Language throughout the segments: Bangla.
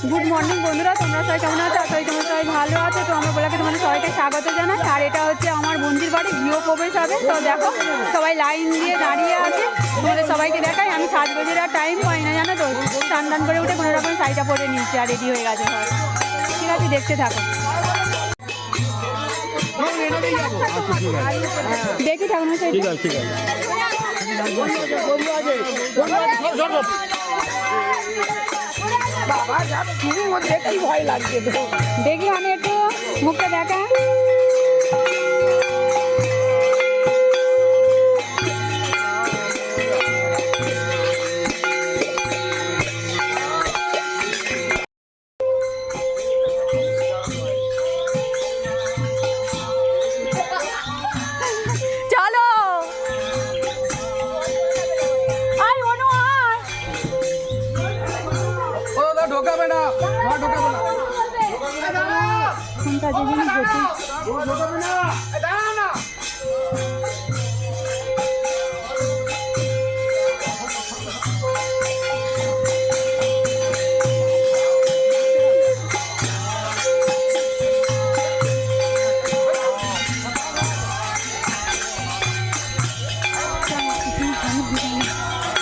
গুড মর্নিং বন্ধুরা, তোমরা সবাই কেমন আছো? আশা করি তোমরা সবাই ভালো আছো। তো আমরা বলাকে তোমাদের সবাইকে স্বাগত জানাই। আর এটা হচ্ছে আমার বন্ধুর বাড়ি, গৃহপ্রবেশ হবে। তো দেখো সবাই লাইন দিয়ে দাঁড়িয়ে আছে, তোমাদের সবাইকে দেখাই। আমি সাজগোজের আর টাইম পাই না, জানো তো। স্নান টান করে উঠে কোনো রকম শাড়িটা পরে নিচ্ছি আর রেডি হয়ে গেছে সবাই। ঠিক আছে, দেখতে থাকো। দেখি ঠাকুর মশাই, ঠিক আছে, ঠিক আছে। দেখি আমি একটু মুখটা দেখা।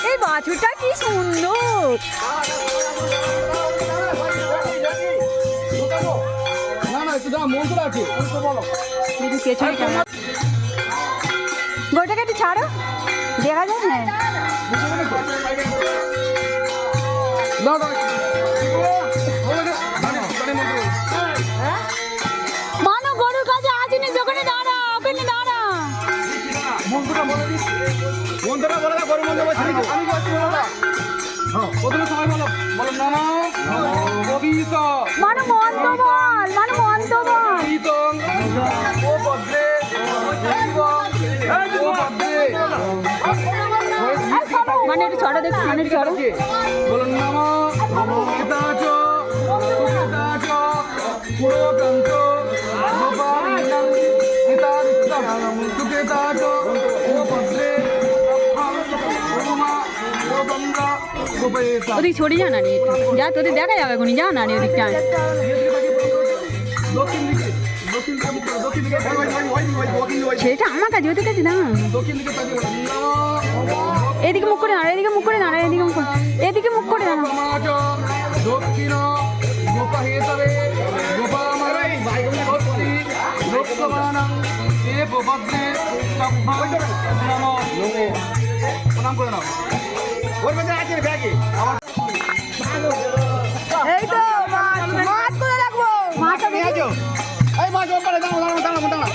এই বাছুরটা কি সুন্দর। গোটাকে একটু ছাড়ো, দেখা যায় না। মানো গরুর কাছে আসিনি, ওখানে দাঁড়া, ওখানে দাঁড়া। মানো মন্ত্র বল, মানো মন্ত্র বল। মানে একটু ছড়া দেখছি, মানে একটু ছড়া। ওদিক ছড়িয়ে যা না রে, যা তোদের দেখা যাবে এখনই, যা না রে ওদিকটা। সেটা আমার কাছে, ওদের কাছে না। এদিকে মুখ করে দাঁড়া, এদিকে মুখ করে দাঁড়া, এদিকে মুখ, এদিকে মুখ করে দাঁড়া। এই তো মাছ করে রাখবো, মাছ নিয়ে আসো। এই মাছ ওপরে দাঁড়াও, দাঁড়াও, দাঁড়াও, দাঁড়াও।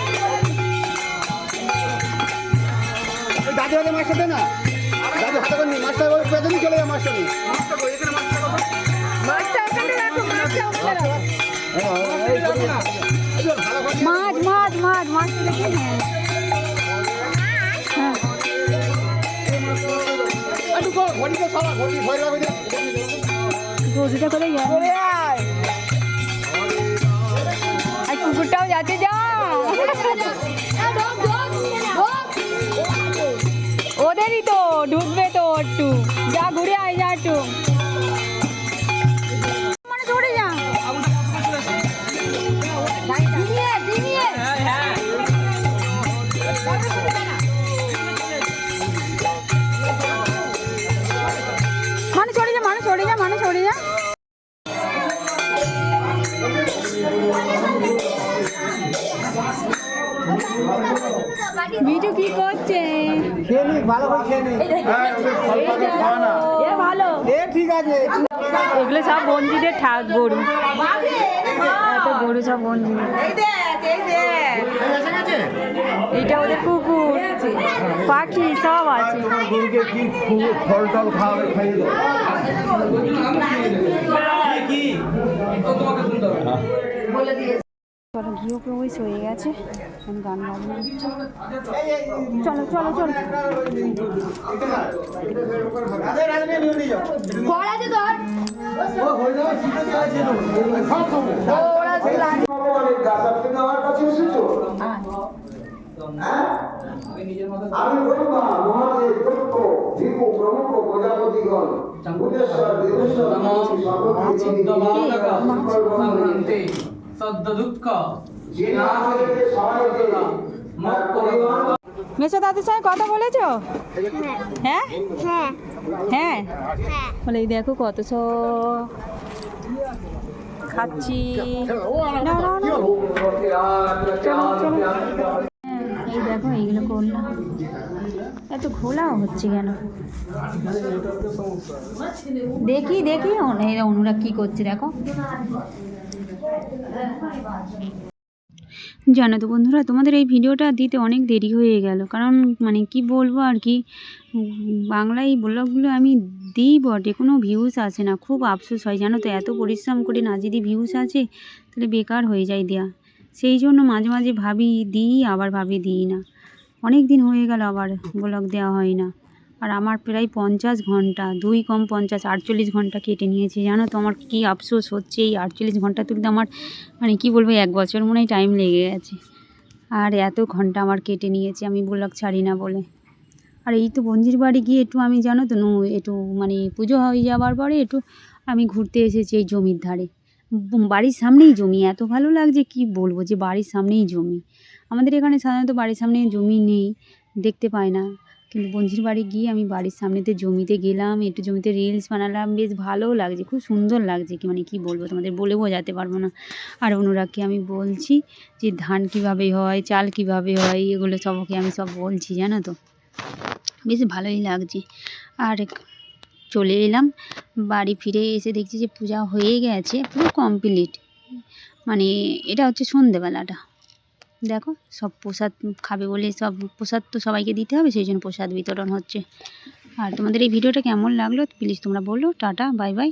এই দাদু হাতে মাছটা দে না, দাদু হাতে করে নি মাছটা, ওই পেছনে চলে যায় মাছটা নি। মাছটা ওখানে রাখো, মাছটা ওখানে রাখো। মাছ মাছ মাছ মাছ দেখি। হ্যাঁ গরুটা করে যায়, আর কুকুরটাও যাচ্ছে। যা ওদেরই তো ঢুকবে তো একটু, যা ঘুরে আয়, যা একটু মানে চড়ে যা। মানে চড়ে যা, মানে চড়ে যা, মানে চড়ে যা। বিটু কি করছে? এগুলো সব বঞ্জিদের ঠাক গরু, এত গরু সব বঞ্জি। এইটা ওদের কুকুর, পাখি সব আছে। গৃহপ্রবেশ হয়ে গেছে, গান বাজনা হচ্ছে। চলো চলো চলো। আমি ব্রহ্মা মহাদেব দক্ষ ভীম প্রমুখ প্রজাপতিগণ মেসো দাদুর সঙ্গে কথা বলেছো? হ্যাঁ হ্যাঁ বলে এই দেখো কত সব খাচ্ছি। না, না, না। চলো, চলো। এই দেখো এইগুলো করলাম, এত ঘোলাও হচ্ছে কেন? দেখি দেখি অনুরাগ কি করছে দেখো। জানো তো বন্ধুরা, তোমাদের এই ভিডিওটা দিতে অনেক দেরি হয়ে গেল, কারণ মানে কি বলবো আর কি, বাংলায় ব্লগগুলো আমি দিই বটে, কোনো ভিউজ আসে না, খুব আফসোস হয় জানো তো। এত পরিশ্রম করে না যদি ভিউজ আছে তাহলে বেকার হয়ে যায় দেয়া। সেই জন্য মাঝে মাঝে ভাবি দিই, আবার ভাবি দিই না। অনেক দিন হয়ে গেল আবার ব্লগ দেওয়া হয় না। আর আমার প্রায় 50 ঘন্টা, 2 কম 50, 48 ঘন্টা কেটে নিয়েছে জানো তো। আমার কী আফসোস হচ্ছে, এই 48 ঘন্টা তুলতে আমার মানে কি বলবো, 1 বছর মনে হয় টাইম লেগে গেছে। আর এত ঘন্টা আমার কেটে নিয়েছে আমি ব্লগ ছাড়ি না বলে। আর এই তো বঞ্জির বাড়ি গিয়ে একটু আমি জানো তো একটু মানে পুজো হয়ে যাওয়ার পরে একটু আমি ঘুরতে এসেছি এই জমির ধারে। বাড়ির সামনেই জমি, এত ভালো লাগছে কি বলবো, যে বাড়ির সামনেই জমি। আমাদের এখানে সাধারণত বাড়ির সামনে জমি নেই, দেখতে পাই না, কিন্তু বঞ্জির বাড়ি গিয়ে আমি বাড়ির সামনেতে জমিতে গেলাম, একটু জমিতে রিলস বানালাম, বেশ ভালোও লাগছে, খুব সুন্দর লাগছে, কি মানে কি বলবো তোমাদের বলে বোঝাতে পারবো না। আর অনুরাগকে আমি বলছি যে ধান কীভাবে হয়, চাল কীভাবে হয়, এগুলো সবকে আমি সব বলছি জানো তো, বেশ ভালোই লাগছে। আর চলে এলাম বাড়ি, ফিরে এসে দেখছি যে পূজা হয়ে গেছে, পুরো কমপ্লিট। মানে এটা হচ্ছে সন্ধেবেলাটা, দেখো সব প্রসাদ খাবে বলে, সব প্রসাদ তো সবাইকে দিতে হবে, সেই জন্য প্রসাদ বিতরণ হচ্ছে। আর তোমাদের এই ভিডিওটা কেমন লাগলো প্লিজ তোমরা বলো। Tata, bye bye.